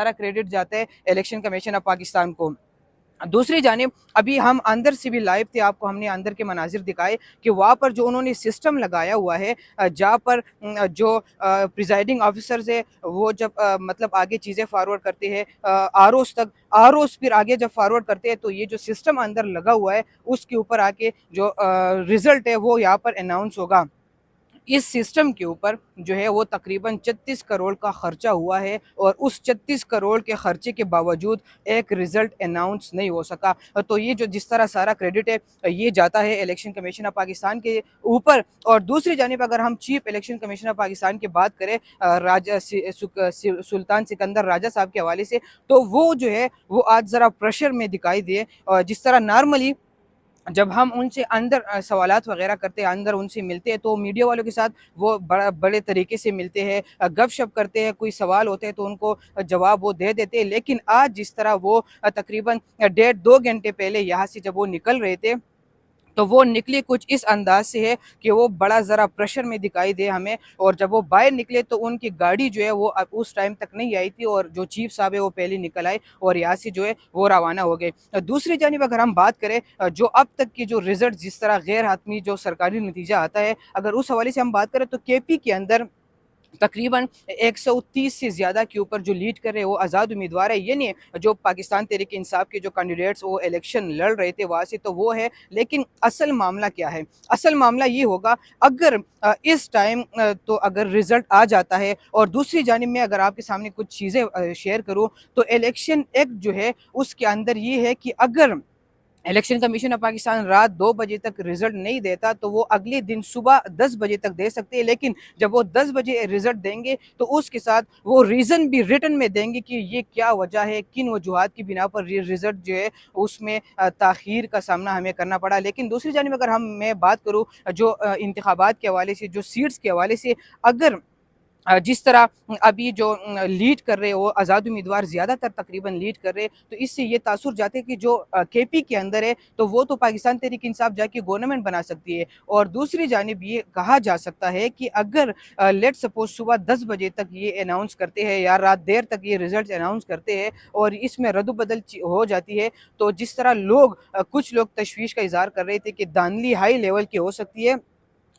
सारा क्रेडिट जाता है इलेक्शन कमीशन ऑफ पाकिस्तान को। दूसरी जानिब अभी हम अंदर से भी लाइव थे, आपको हमने अंदर के मनाजिर दिखाए कि वहाँ पर जो उन्होंने सिस्टम लगाया हुआ है, जहाँ पर जो प्रिजाइडिंग ऑफिसर्स है वो जब मतलब आगे चीज़ें फॉरवर्ड करते हैं आरओस तक, आरओस फिर आगे जब फॉरवर्ड करते हैं तो ये जो सिस्टम अंदर लगा हुआ है उसके ऊपर आके जो रिज़ल्ट है वो यहाँ पर अनाउंस होगा। इस सिस्टम के ऊपर जो है वो तकरीबन 36 करोड़ का खर्चा हुआ है और उस 36 करोड़ के खर्चे के बावजूद एक रिज़ल्ट अनाउंस नहीं हो सका। तो ये जो जिस तरह सारा क्रेडिट है ये जाता है इलेक्शन कमीशन ऑफ पाकिस्तान के ऊपर। और दूसरी जानिब अगर हम chief election commission of Pakistan की बात करें सुल्तान सिकंदर राजा साहब के हवाले से, तो वो जो है वो आज ज़रा प्रेशर में दिखाई दिए। और जिस तरह नॉर्मली जब हम उनसे अंदर सवालात वगैरह करते हैं, अंदर उनसे मिलते हैं, तो मीडिया वालों के साथ वो बड़े तरीके से मिलते हैं, गपशप करते हैं, कोई सवाल होते हैं तो उनको जवाब वो दे देते हैं। लेकिन आज जिस तरह वो तकरीबन 1.5-2 घंटे पहले यहाँ से जब वो निकल रहे थे तो वो निकले कुछ इस अंदाज से है कि वो बड़ा ज़रा प्रेशर में दिखाई दे हमें। और जब वो बाहर निकले तो उनकी गाड़ी जो है वो अब उस टाइम तक नहीं आई थी और जो चीफ साहब है वो पहले निकल आए और यहाँ से जो है वो रवाना हो गए। दूसरी जानिब अगर हम बात करें जो अब तक की जो रिज़ल्ट जिस तरह गैर हातमी जो सरकारी नतीजा आता है, अगर उस हवाले से हम बात करें तो केपी के अंदर तकरीबन 130 से ज़्यादा के ऊपर जो लीड कर रहे हैं वो आज़ाद उम्मीदवार है। ये नहीं जो पाकिस्तान तहरीक इंसाफ के जो कैंडिडेट्स वो इलेक्शन लड़ रहे थे वहाँ से, तो वो है। लेकिन असल मामला क्या है? असल मामला ये होगा अगर इस टाइम तो अगर रिज़ल्ट आ जाता है। और दूसरी जानिब में अगर आपके सामने कुछ चीज़ें शेयर करूँ तो इलेक्शन एक्ट जो है उसके अंदर ये है कि अगर इलेक्शन कमीशन ऑफ पाकिस्तान रात 2 बजे तक रिजल्ट नहीं देता तो वो अगले दिन सुबह 10 बजे तक दे सकते हैं। लेकिन जब वो 10 बजे रिजल्ट देंगे तो उसके साथ वो रीज़न भी रिटन में देंगे कि ये क्या वजह है, किन वजूहात की बिना पर ये रिजल्ट जो है उसमें ताख़ीर का सामना हमें करना पड़ा। लेकिन दूसरी जानिब अगर मैं बात करूँ जो इंतखाबात के हवाले से, जो सीट्स के हवाले से, अगर जिस तरह अभी जो लीड कर रहे हैं वो आज़ाद उम्मीदवार ज़्यादातर तकरीबन लीड कर रहे हैं, तो इससे ये तासुर जाते हैं कि जो केपी के अंदर है तो वो तो पाकिस्तान तहरीक इंसाफ जाके गवर्नमेंट बना सकती है। और दूसरी जानिब ये कहा जा सकता है कि अगर लेट सपोज सुबह 10 बजे तक ये अनाउंस करते हैं या रात देर तक ये रिजल्ट अनाउंस करते हैं और इसमें रद्द-बदल हो जाती है, तो जिस तरह कुछ लोग तशवीश का इज़हार कर रहे थे कि धांधली हाई लेवल की हो सकती है,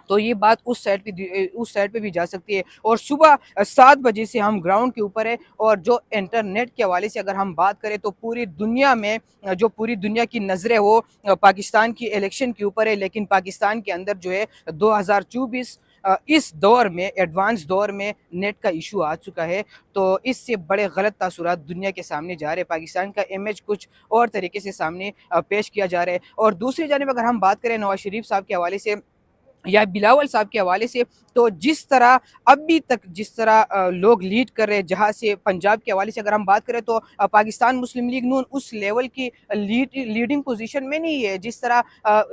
तो ये बात उस साइड पे भी जा सकती है। और सुबह 7 बजे से हम ग्राउंड के ऊपर है। और जो इंटरनेट के हवाले से अगर हम बात करें तो पूरी दुनिया में जो पूरी दुनिया की नज़रें वो पाकिस्तान की इलेक्शन के ऊपर है। लेकिन पाकिस्तान के अंदर जो है 2024 इस दौर में, एडवांस दौर में नेट का इशू आ चुका है। तो इससे बड़े गलत तासुरात दुनिया के सामने जा रहे हैं, पाकिस्तान का इमेज कुछ और तरीके से सामने पेश किया जा रहा है। और दूसरी जानिब अगर हम बात करें नवाज शरीफ साहब के हवाले से या बिलावल साहब के हवाले से, तो जिस तरह अभी तक जिस तरह लोग लीड कर रहे हैं, जहाँ से पंजाब के हवाले से अगर हम बात करें तो पाकिस्तान मुस्लिम लीग नून उस लेवल की लीडिंग पोजीशन में नहीं है जिस तरह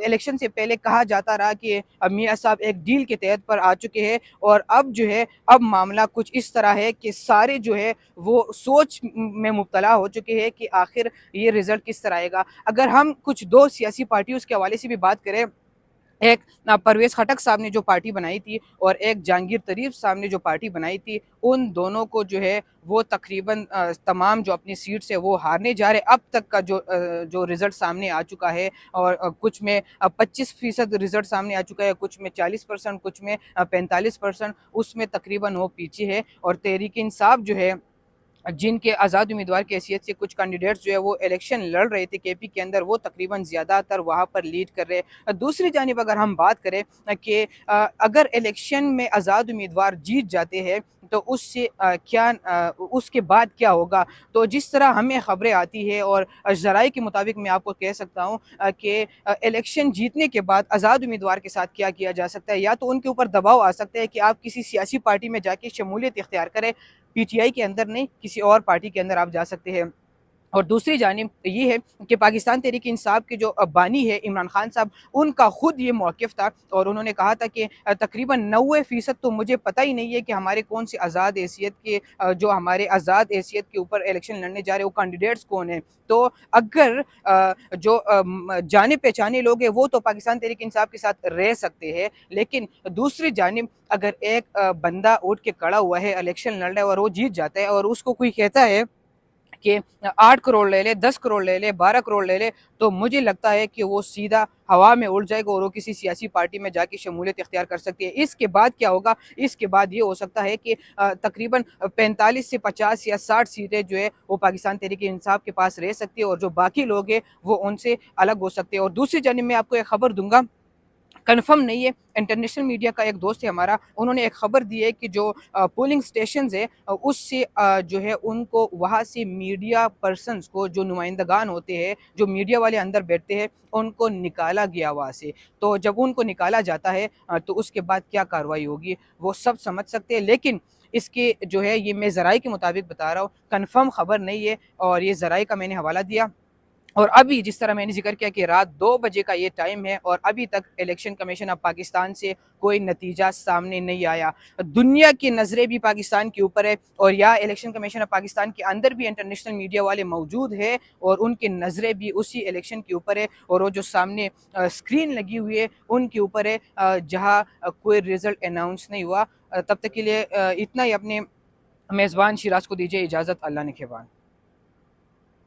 इलेक्शन से पहले कहा जाता रहा कि मियाँ साहब एक डील के तहत पर आ चुके हैं। और अब जो है अब मामला कुछ इस तरह है कि सारे जो है वो सोच में मुब्तला हो चुके हैं कि आखिर ये रिज़ल्ट किस तरह आएगा। अगर हम कुछ दो सियासी पार्टियों के हवाले से भी बात करें, एक परवेज़ खटक साहब ने जो पार्टी बनाई थी और एक जहांगीर तरीफ साहब ने जो पार्टी बनाई थी, उन दोनों को जो है वो तकरीबन तमाम जो अपनी सीट्स है वो हारने जा रहे। अब तक का जो रिज़ल्ट सामने आ चुका है और कुछ में 25% रिज़ल्ट सामने आ चुका है, कुछ में 40%, कुछ में 45%, उसमें तकरीबन वो पीछे है। और तहरीक इंसाफ जो है जिनके आज़ाद उम्मीदवार की हैसियत से कुछ कैंडिडेट्स जो है वो इलेक्शन लड़ रहे थे केपी के अंदर, वो तकरीबन ज़्यादातर वहाँ पर लीड कर रहे हैं। दूसरी जानिब अगर हम बात करें कि अगर इलेक्शन में आज़ाद उम्मीदवार जीत जाते हैं तो उसके बाद क्या होगा? तो जिस तरह हमें ख़बरें आती है और ज़राए के मुताबिक मैं आपको कह सकता हूँ कि इलेक्शन जीतने के बाद आज़ाद उम्मीदवार के साथ क्या किया जा सकता है, या तो उनके ऊपर दबाव आ सकता है कि आप किसी सियासी पार्टी में जाके शमूलियत इख्तियार करें, पीटीआई के अंदर नहीं, किसी और पार्टी के अंदर आप जा सकते हैं। और दूसरी जानिब ये है कि पाकिस्तान तहरीक इंसाफ के जो बानी है इमरान खान साहब, उनका खुद ये मौक़िफ़ था और उन्होंने कहा था कि तकरीबन 90% तो मुझे पता ही नहीं है कि हमारे कौन से आज़ाद हैसियत के जो हमारे आज़ाद हैसियत के ऊपर इलेक्शन लड़ने जा रहे हैं वो कैंडिडेट्स कौन हैं। तो अगर जो जाने पहचाने लोग हैं वो तो पाकिस्तान तहरीक इंसाफ के साथ रह सकते हैं, लेकिन दूसरी जानिब अगर एक बंदा उठ के खड़ा हुआ है, इलेक्शन लड़ रहा है और वो जीत जाता है और उसको कोई कहता है کہ 8 کروڑ لے لے، 10 کروڑ لے لے، 12 کروڑ لے لے، تو مجھے لگتا ہے کہ وہ سیدھا ہوا میں اڑ جائے گا اور وہ کسی سیاسی پارٹی میں جا کے شمولیت اختیار کر سکتی ہے۔ اس کے بعد کیا ہوگا؟ اس کے بعد یہ ہو سکتا ہے کہ تقریباً 45 سے 50 یا 60 سیٹیں جو ہے وہ پاکستان تحریک انصاف کے پاس رہ سکتی ہے، اور جو باقی لوگ ہیں وہ ان سے الگ ہو سکتے ہیں۔ اور دوسری جانب میں آپ کو ایک خبر دوں گا، کنفرم نہیں ہے، انٹرنیشنل میڈیا کا ایک دوست ہے ہمارا، انہوں نے ایک خبر دی ہے کہ جو پولنگ سٹیشنز ہے اس سے جو ہے ان کو وہاں سے میڈیا پرسنز کو، جو نمائندگان ہوتے ہیں، جو میڈیا والے اندر بیٹھتے ہیں، ان کو نکالا گیا وہاں سے۔ تو جب ان کو نکالا جاتا ہے تو اس کے بعد کیا کارروائی ہوگی وہ سب سمجھ سکتے ہیں، لیکن اس کے جو ہے یہ میں ذرائع کے مطابق بتا رہا ہوں، کنفرم خبر نہیں ہے، اور یہ ذرائع کا میں نے حوالہ دیا۔ اور ابھی جس طرح میں نے ذکر کیا کہ رات 2 بجے کا یہ ٹائم ہے اور ابھی تک الیکشن کمیشن آف پاکستان سے کوئی نتیجہ سامنے نہیں آیا۔ دنیا کی نظریں بھی پاکستان کے اوپر ہے، اور یا الیکشن کمیشن آف پاکستان کے اندر بھی انٹرنیشنل میڈیا والے موجود ہیں، اور ان کی نظریں بھی اسی الیکشن کے اوپر ہے، اور وہ جو سامنے اسکرین لگی ہوئی ہے ان کے اوپر ہے، جہاں کوئی رزلٹ اناؤنس نہیں ہوا۔ تب تک کے لیے اتنا ہی، اپنے میزبان شیراز کو دیجیے اجازت، اللہ نے کھیوان۔